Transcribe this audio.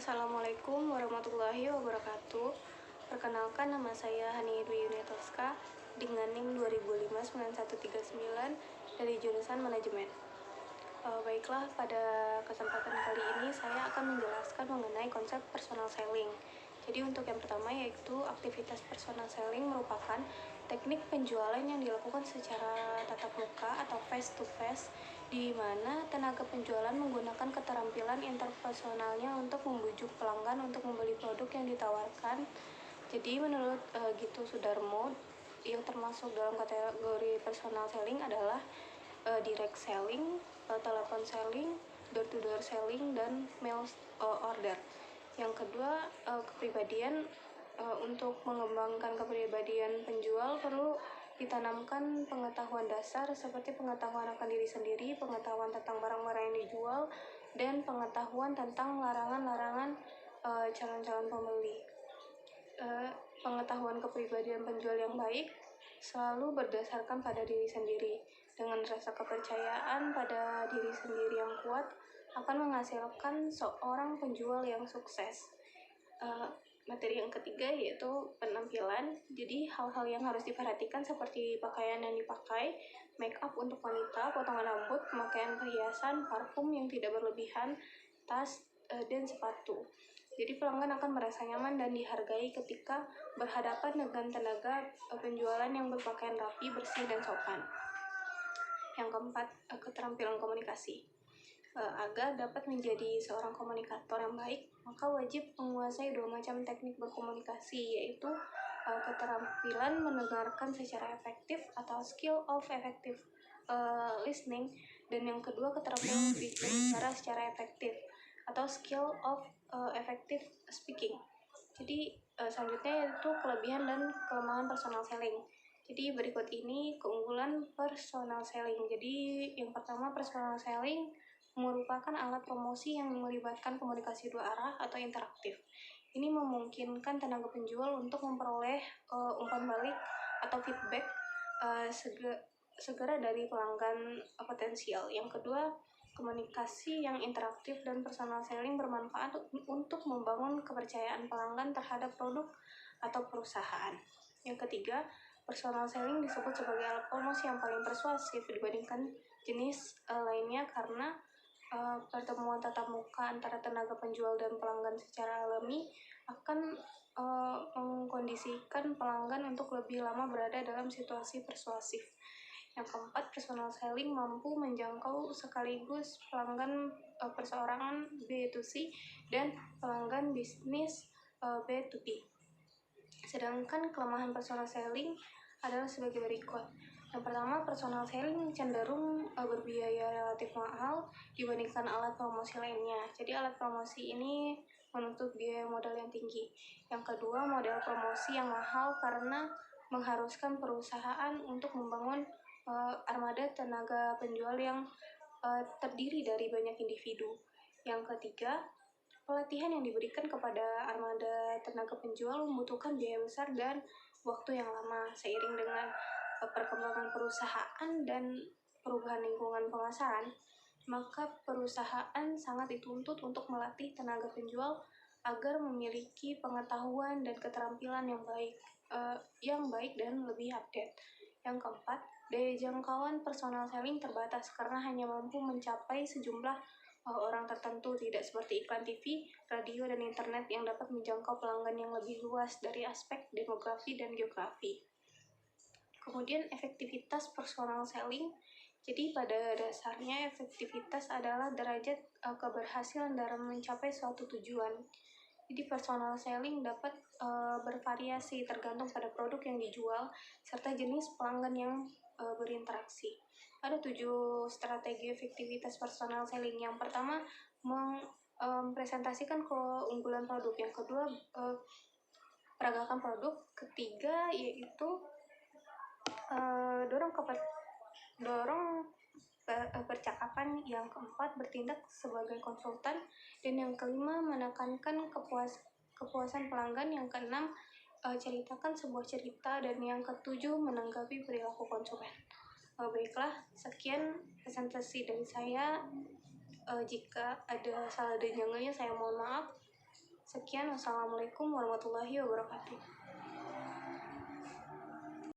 Assalamualaikum warahmatullahi wabarakatuh. Perkenalkan, nama saya Hani Dwi Yunitoska dengan NIM 20059139 dari jurusan manajemen. Baiklah, pada kesempatan kali ini saya akan menjelaskan mengenai konsep personal selling. Jadi untuk yang pertama yaitu aktivitas personal selling merupakan teknik penjualan yang dilakukan secara tatap muka atau face to face, di mana tenaga penjualan menggunakan keterampilan interpersonalnya untuk membujuk pelanggan untuk membeli produk yang ditawarkan. Jadi menurut Gitu Sudarmo, yang termasuk dalam kategori personal selling adalah direct selling, telepon selling, door-to-door selling, dan mail order. Yang kedua, kepribadian. Untuk mengembangkan kepribadian penjual perlu ditanamkan pengetahuan dasar seperti pengetahuan akan diri sendiri, pengetahuan tentang barang-barang yang dijual, dan pengetahuan tentang larangan-larangan calon-calon pembeli. Pengetahuan kepribadian penjual yang baik selalu berdasarkan pada diri sendiri. Dengan rasa kepercayaan pada diri sendiri yang kuat akan menghasilkan seorang penjual yang sukses. Materi yang ketiga yaitu penampilan. Jadi hal-hal yang harus diperhatikan seperti pakaian yang dipakai, make up untuk wanita, potongan rambut, pemakaian perhiasan, parfum yang tidak berlebihan, tas, dan sepatu. Jadi pelanggan akan merasa nyaman dan dihargai ketika berhadapan dengan tenaga penjualan yang berpakaian rapi, bersih, dan sopan. Yang keempat, keterampilan komunikasi. Agar dapat menjadi seorang komunikator yang baik, maka wajib menguasai 2 macam teknik berkomunikasi, yaitu keterampilan mendengarkan secara efektif atau skill of effective listening, dan yang kedua keterampilan berbicara secara efektif atau skill of effective speaking. Jadi selanjutnya yaitu kelebihan dan kelemahan personal selling. Jadi berikut ini keunggulan personal selling. Jadi yang pertama, personal selling merupakan alat promosi yang melibatkan komunikasi 2 arah atau interaktif. Ini memungkinkan tenaga penjual untuk memperoleh umpan balik atau feedback segera dari pelanggan potensial. Yang kedua, komunikasi yang interaktif dan personal selling bermanfaat untuk membangun kepercayaan pelanggan terhadap produk atau perusahaan. Yang ketiga, personal selling disebut sebagai alat promosi yang paling persuasif dibandingkan jenis lainnya karena pertemuan tatap muka antara tenaga penjual dan pelanggan secara alami akan mengkondisikan pelanggan untuk lebih lama berada dalam situasi persuasif. Yang keempat, personal selling mampu menjangkau sekaligus pelanggan perseorangan B2C dan pelanggan bisnis B2B. Sedangkan kelemahan personal selling adalah sebagai berikut. Yang pertama, personal selling cenderung berbiaya relatif mahal dibandingkan alat promosi lainnya. Jadi alat promosi ini menuntut biaya modal yang tinggi. Yang kedua, model promosi yang mahal karena mengharuskan perusahaan untuk membangun armada tenaga penjual yang terdiri dari banyak individu. Yang ketiga, pelatihan yang diberikan kepada armada tenaga penjual membutuhkan biaya besar dan waktu yang lama. Seiring dengan perkembangan perusahaan dan perubahan lingkungan pemasaran, maka perusahaan sangat dituntut untuk melatih tenaga penjual agar memiliki pengetahuan dan keterampilan yang baik dan lebih update. Yang keempat, daya jangkauan personal selling terbatas karena hanya mampu mencapai sejumlah orang tertentu, tidak seperti iklan TV, radio, dan internet yang dapat menjangkau pelanggan yang lebih luas dari aspek demografi dan geografi. Kemudian efektivitas personal selling. Jadi pada dasarnya efektivitas adalah derajat keberhasilan dalam mencapai suatu tujuan. Jadi personal selling dapat bervariasi tergantung pada produk yang dijual serta jenis pelanggan yang berinteraksi. Ada 7 strategi efektivitas personal selling. Yang pertama, mempresentasikan keunggulan produk. Yang kedua, peragakan produk. Ketiga yaitu dorong percakapan. Yang keempat, bertindak sebagai konsultan. Dan yang kelima, menekankan kepuasan pelanggan. Yang keenam, ceritakan sebuah cerita. Dan yang ketujuh, menanggapi perilaku konsumen. Baiklah, sekian presentasi dari saya. Jika ada salah dan janggalnya, saya mohon maaf. Sekian, wassalamualaikum warahmatullahi wabarakatuh.